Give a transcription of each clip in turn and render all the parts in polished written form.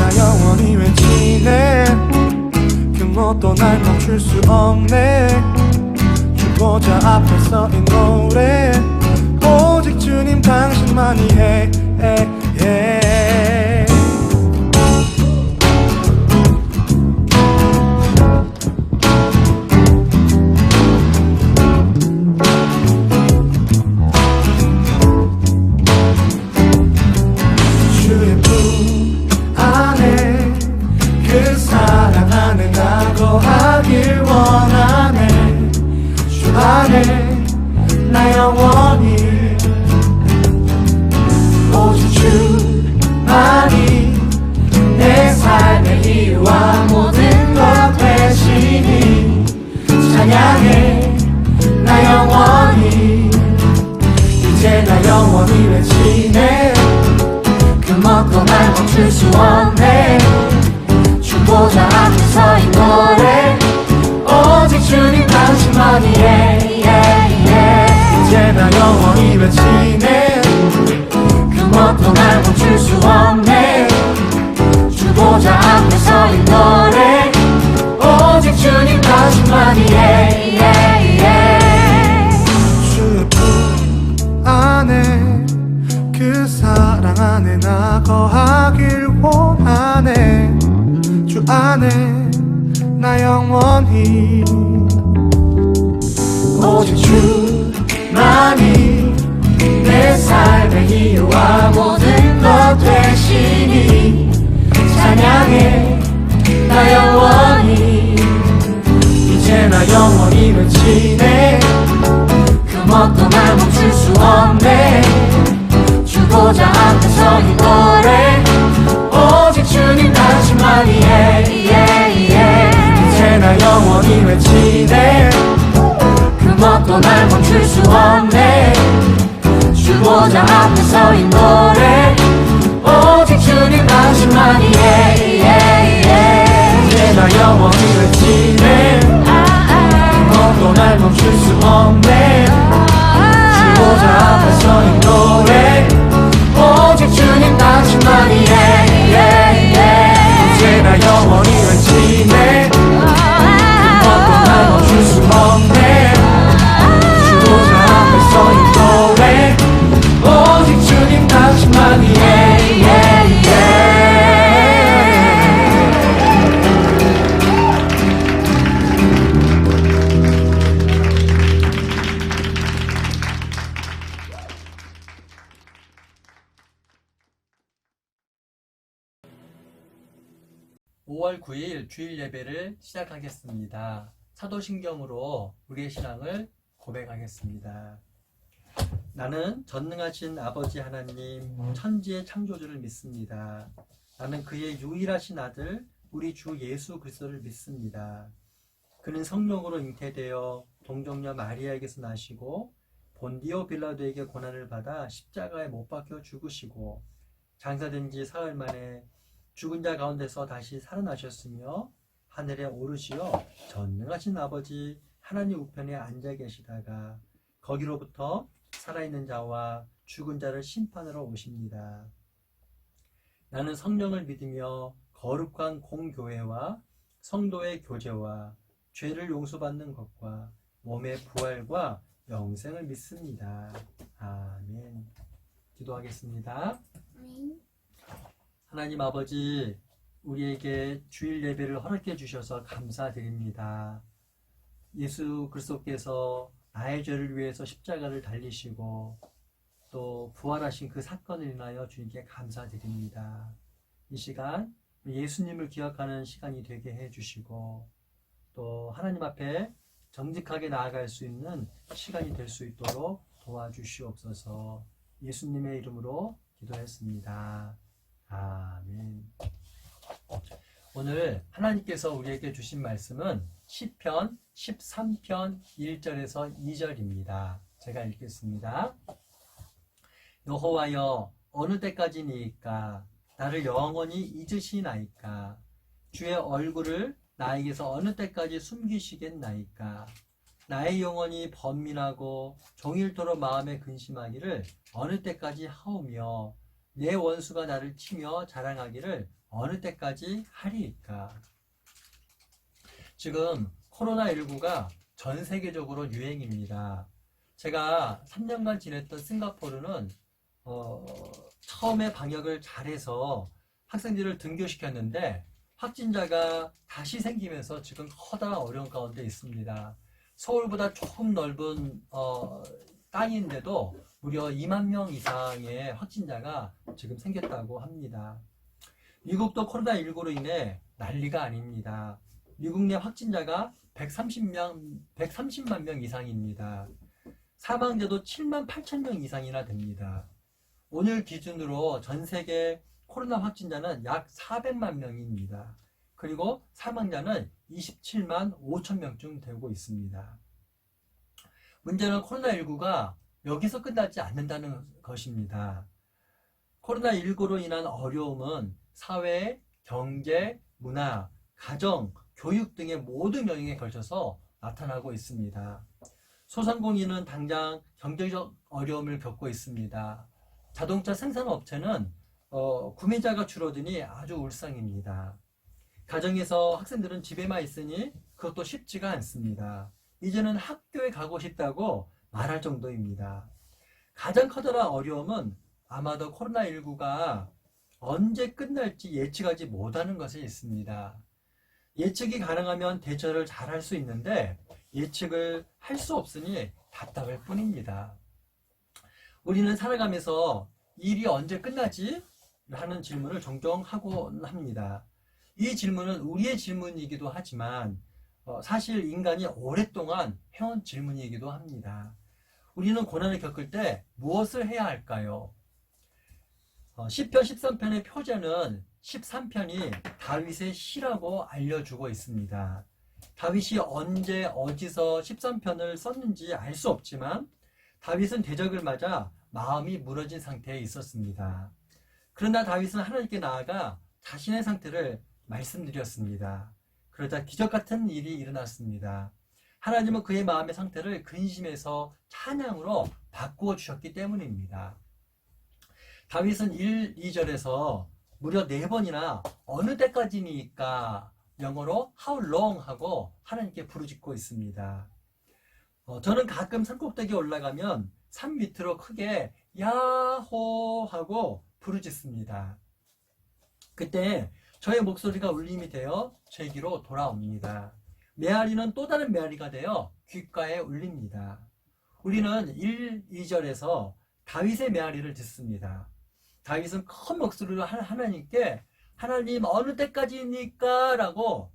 나 영원히 외치네. 그 무엇도 날 멈출 수 없네. 주보자 앞에 서인 노래 오직 주님 당신만이 해. 주의 품 안에 그 사랑 안에 나 거하길 원하네. 주 안에 나 영원히 오직 주만이 내 삶의 이유와 모든 것 되시니 찬양해 나 영원히. 이제 나 영원히 외치네. 그 뭣도 날 멈출 수 없네. 주보자 앞에 서인 노래 오직 주님 당신만이 해. 이제 나 영원히 외치네. 그 뭣도 날 멈출 수 없네. 주보자 앞에 서인 노래 오직 주님 당신만이 해. 주의 품 안에 그 사랑 안에 나 거하길 원하네. 주 안에 나 영원히 오직 주만이 내 삶의 이유와 모든 것 되시니 찬양해 나 영원히. 이제 나 영원히 외치네. 그 뭣도 날 멈출 수 없네. 주보자 앞에 서인 노래 오직 주님 당신만이 해. 이제 나 영원히 외치네. 그 뭣도 날 멈출 수 없네. 주보자 앞에 서인 노래 오직 주님 당신만이 해. 이제 나 영원히 외치네. 그 뭣도 날 멈출 수 없네. 주보자 앞에 서인 노래 오직 주님 당신만이 해. 이제 나 영원히 외치네. 그 뭣도 날 멈출 수 없네. 주보자 앞에 서인 노래 오직 주님 당신만이 해. (5월 9일) 주일 예배를 시작하겠습니다. 사도신경으로 우리의 신앙을 고백하겠습니다. 나는 전능하신 아버지 하나님 천지의 창조주를 믿습니다. 나는 그의 유일하신 아들 우리 주 예수 그리스도를 믿습니다. 그는 성령으로 잉태되어 동정녀 마리아에게서 나시고 본디오 빌라도에게 고난을 받아 십자가에 못 박혀 죽으시고 장사된 지 사흘 만에 죽은 자 가운데서 다시 살아나셨으며 하늘에 오르시어 전능하신 아버지 하나님 우편에 앉아 계시다가 거기로부터 살아있는 자와 죽은 자를 심판하러 오십니다. 나는 성령을 믿으며 거룩한 공교회와 성도의 교제와 죄를 용서받는 것과 몸의 부활과 영생을 믿습니다. 아멘. 기도하겠습니다. 하나님 아버지, 우리에게 주일 예배를 허락해 주셔서 감사드립니다. 예수 그리스도께서 나의 죄를 위해서 십자가를 달리시고 또 부활하신 그 사건을 인하여 주님께 감사드립니다. 이 시간 예수님을 기억하는 시간이 되게 해주시고 또 하나님 앞에 정직하게 나아갈 수 있는 시간이 될 수 있도록 도와주시옵소서. 예수님의 이름으로 기도했습니다. 아멘. 오늘 하나님께서 우리에게 주신 말씀은 시편 13편 1절에서 2절입니다. 제가 읽겠습니다. 여호와여, 어느 때까지니이까? 나를 영원히 잊으시나이까? 주의 얼굴을 나에게서 어느 때까지 숨기시겠나이까? 나의 영혼이 번민하고 종일토록 마음에 근심하기를 어느 때까지 하오며 내 원수가 나를 치며 자랑하기를 어느 때까지 하리이까. 지금 코로나19가 전 세계적으로 유행입니다. 제가 3년간 지냈던 싱가포르는 처음에 방역을 잘해서 학생들을 등교시켰는데 확진자가 다시 생기면서 지금 커다란 어려운 가운데 있습니다. 서울보다 조금 넓은 땅인데도 무려 2만 명 이상의 확진자가 지금 생겼다고 합니다. 미국도 코로나19로 인해 난리가 아닙니다. 미국 내 확진자가 130만 명 이상입니다. 사망자도 7만 8천 명 이상이나 됩니다. 오늘 기준으로 전 세계 코로나 확진자는 약 400만 명입니다. 그리고 사망자는 27만 5천 명쯤 되고 있습니다. 문제는 코로나19가 여기서 끝나지 않는다는 것입니다. 코로나19로 인한 어려움은 사회, 경제, 문화, 가정, 교육 등의 모든 영역에 걸쳐서 나타나고 있습니다. 소상공인은 당장 경제적 어려움을 겪고 있습니다. 자동차 생산업체는 구매자가 줄어드니 아주 울상입니다. 가정에서 학생들은 집에만 있으니 그것도 쉽지가 않습니다. 이제는 학교에 가고 싶다고 말할 정도입니다. 가장 커다란 어려움은 아마도 코로나19가 언제 끝날지 예측하지 못하는 것에 있습니다. 예측이 가능하면 대처를 잘할 수 있는데 예측을 할 수 없으니 답답할 뿐입니다. 우리는 살아가면서 일이 언제 끝나지? 하는 질문을 종종 하곤 합니다. 이 질문은 우리의 질문이기도 하지만 사실 인간이 오랫동안 해온 질문이기도 합니다. 우리는 고난을 겪을 때 무엇을 해야 할까요? 시편 13편의 표제는 13편이 다윗의 시라고 알려주고 있습니다. 다윗이 언제 어디서 13편을 썼는지 알 수 없지만 다윗은 대적을 맞아 마음이 무너진 상태에 있었습니다. 그러나 다윗은 하나님께 나아가 자신의 상태를 말씀드렸습니다. 그러자 기적 같은 일이 일어났습니다. 하나님은 그의 마음의 상태를 근심에서 찬양으로 바꾸어 주셨기 때문입니다. 다윗은 1, 2절에서 무려 4번이나 어느 때까지니까 영어로 how long 하고 하나님께 부르짖고 있습니다. 저는 가끔 산꼭대기에 올라가면 산 밑으로 크게 야호 하고 부르짖습니다. 그때 저의 목소리가 울림이 되어 제기로 돌아옵니다. 메아리는 또 다른 메아리가 되어 귓가에 울립니다. 우리는 1, 2절에서 다윗의 메아리를 듣습니다. 다윗은 큰 목소리로 하나님께 하나님 어느 때까지입니까? 라고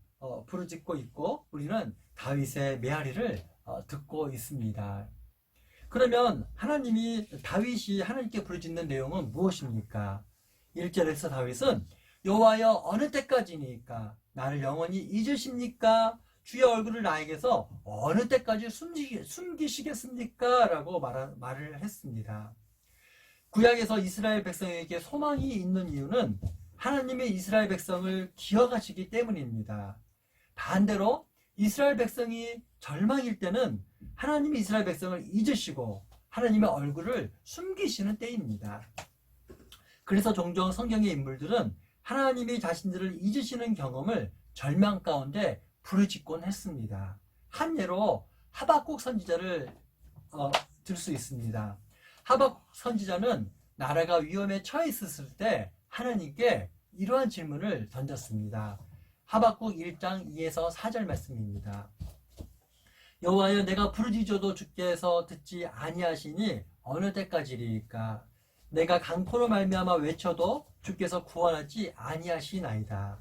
부르짖고 있고 우리는 다윗의 메아리를 듣고 있습니다. 그러면 다윗이 하나님께 부르짖는 내용은 무엇입니까? 1절에서 다윗은 여호와여 어느 때까지니까 나를 영원히 잊으십니까? 주의 얼굴을 나에게서 어느 때까지 숨기시겠습니까? 라고 말을 했습니다. 구약에서 이스라엘 백성에게 소망이 있는 이유는 하나님의 이스라엘 백성을 기억하시기 때문입니다. 반대로 이스라엘 백성이 절망일 때는 하나님이 이스라엘 백성을 잊으시고 하나님의 얼굴을 숨기시는 때입니다. 그래서 종종 성경의 인물들은 하나님이 자신들을 잊으시는 경험을 절망 가운데 부르짖곤 했습니다. 한 예로 하박국 선지자를 들 수 있습니다. 하박국 선지자는 나라가 위험에 처해 있었을 때 하나님께 이러한 질문을 던졌습니다. 하박국 1장 2에서 4절 말씀입니다. 여호와여 내가 부르짖어도 주께서 듣지 아니하시니 어느 때까지리까? 내가 강포로 말미암아 외쳐도 주께서 구원하지 아니하시나이다.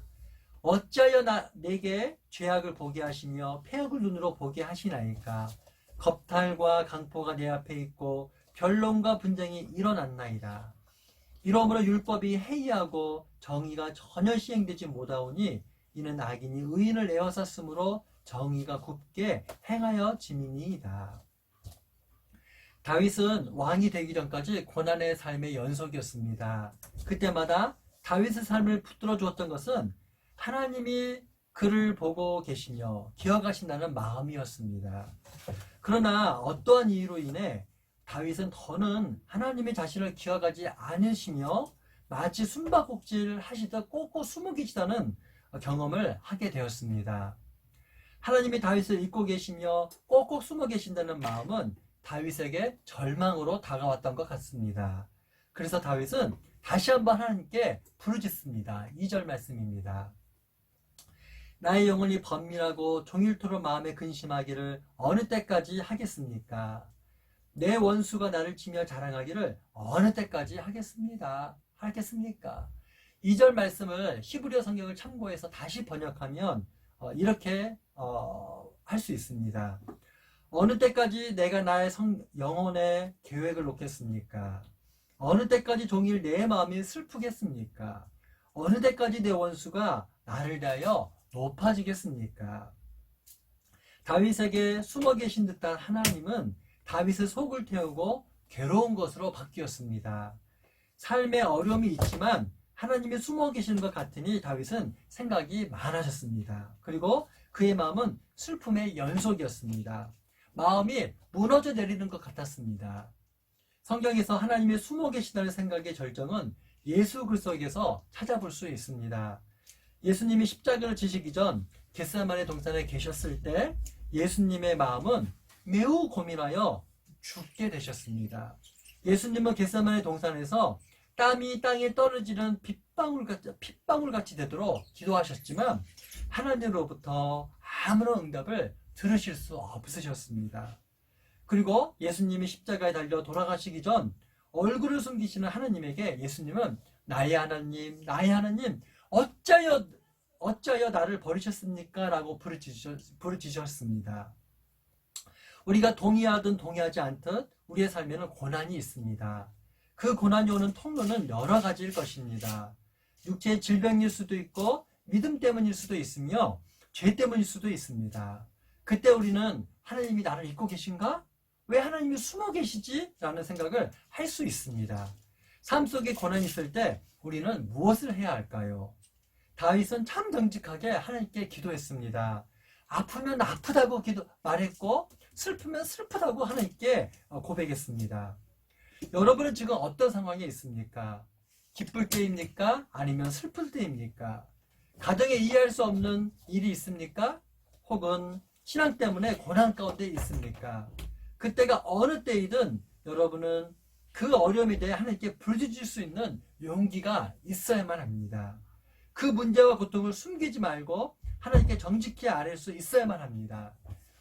어찌하여 내게 죄악을 보게 하시며 패역을 눈으로 보게 하시나이까? 겁탈과 강포가 내 앞에 있고 변론과 분쟁이 일어났나이다. 이러므로 율법이 해이하고 정의가 전혀 시행되지 못하오니 이는 악인이 의인을 에워쌌으므로 정의가 굽게 행하여 짐이니이다. 다윗은 왕이 되기 전까지 고난의 삶의 연속이었습니다. 그때마다 다윗의 삶을 붙들어 주었던 것은 하나님이 그를 보고 계시며 기억하신다는 마음이었습니다. 그러나 어떠한 이유로 인해 다윗은 더는 하나님의 자신을 기억하지 않으시며 마치 숨바꼭질 하시듯 꼭꼭 숨어 계시다는 경험을 하게 되었습니다. 하나님이 다윗을 잊고 계시며 꼭꼭 숨어 계신다는 마음은 다윗에게 절망으로 다가왔던 것 같습니다. 그래서 다윗은 다시 한번 하나님께 부르짖습니다. 2절 말씀입니다. 나의 영혼이 번민하고 종일토록 마음에 근심하기를 어느 때까지 하겠습니까? 내 원수가 나를 치며 자랑하기를 어느 때까지 하겠습니까? 2절 말씀을 히브리어 성경을 참고해서 다시 번역하면 이렇게 할 수 있습니다. 어느 때까지 내가 나의 영혼의 계획을 놓겠습니까? 어느 때까지 종일 내 마음이 슬프겠습니까? 어느 때까지 내 원수가 나를 대하여 높아지겠습니까? 다윗에게 숨어 계신 듯한 하나님은 다윗의 속을 태우고 괴로운 것으로 바뀌었습니다. 삶에 어려움이 있지만 하나님이 숨어 계시는 것 같으니 다윗은 생각이 많아졌습니다. 그리고 그의 마음은 슬픔의 연속이었습니다. 마음이 무너져 내리는 것 같았습니다. 성경에서 하나님이 숨어 계시다는 생각의 절정은 예수 그리스도에게서 찾아볼 수 있습니다. 예수님이 십자가를 지시기 전 겟세마네 동산에 계셨을 때 예수님의 마음은 매우 고민하여 죽게 되셨습니다. 예수님은 겟세마네 동산에서 땀이 땅에 떨어지는 핏방울같이 되도록 기도하셨지만 하나님으로부터 아무런 응답을 들으실 수 없으셨습니다. 그리고 예수님이 십자가에 달려 돌아가시기 전 얼굴을 숨기시는 하나님에게 예수님은 나의 하나님, 나의 하나님, 어찌하여 나를 버리셨습니까? 라고 부르짖으셨습니다. 우리가 동의하든 동의하지 않듯 우리의 삶에는 고난이 있습니다. 그 고난이 오는 통로는 여러 가지일 것입니다. 육체의 질병일 수도 있고 믿음 때문일 수도 있으며 죄 때문일 수도 있습니다. 그때 우리는 하나님이 나를 잊고 계신가? 왜 하나님이 숨어 계시지? 라는 생각을 할 수 있습니다. 삶 속에 고난이 있을 때 우리는 무엇을 해야 할까요? 다윗은 참 정직하게 하나님께 기도했습니다. 아프면 아프다고 말했고 슬프면 슬프다고 하나님께 고백했습니다. 여러분은 지금 어떤 상황에 있습니까? 기쁠 때입니까? 아니면 슬플 때입니까? 가정에 이해할 수 없는 일이 있습니까? 혹은 신앙 때문에 고난 가운데 있습니까? 그때가 어느 때이든 여러분은 그 어려움에 대해 하나님께 부르짖을 수 있는 용기가 있어야만 합니다. 그 문제와 고통을 숨기지 말고 하나님께 정직히 아뢰 수 있어야만 합니다.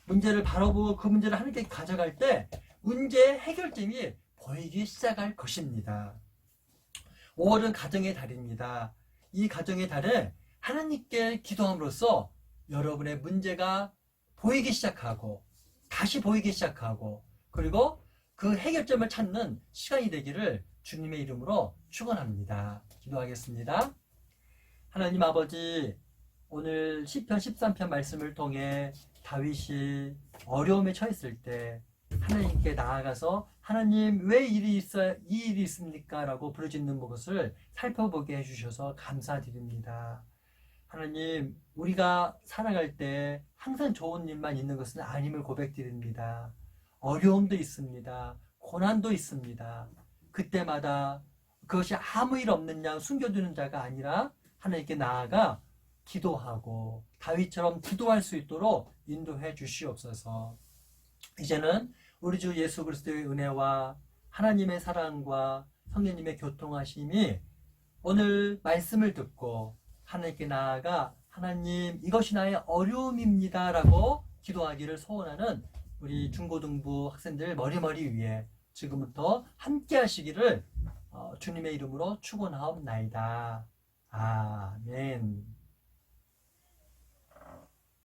문제를 바라보고 그 문제를 하나님께 가져갈 때 문제의 해결점이 보이기 시작할 것입니다. 5월은 가정의 달입니다. 이 가정의 달에 하나님께 기도함으로써 여러분의 문제가 보이기 시작하고 다시 보이기 시작하고 그리고 그 해결점을 찾는 시간이 되기를 주님의 이름으로 축원합니다. 기도하겠습니다. 하나님 아버지, 오늘 시편 13편 말씀을 통해 다윗이 어려움에 처했을 때 하나님께 나아가서 하나님 왜 이 일이 있습니까? 라고 부르짖는 것을 살펴보게 해주셔서 감사드립니다. 하나님, 우리가 살아갈 때 항상 좋은 일만 있는 것은 아님을 고백드립니다. 어려움도 있습니다. 고난도 있습니다. 그때마다 그것이 아무 일 없는 양 숨겨두는 자가 아니라 하나님께 나아가 기도하고 다윗처럼 기도할 수 있도록 인도해 주시옵소서. 이제는 우리 주 예수 그리스도의 은혜와 하나님의 사랑과 성령님의 교통하심이 오늘 말씀을 듣고 하나님께 나아가 하나님 이것이 나의 어려움입니다 라고 기도하기를 소원하는 우리 중고등부 학생들 머리머리 위에 지금부터 함께 하시기를 주님의 이름으로 축원하옵나이다. 아멘.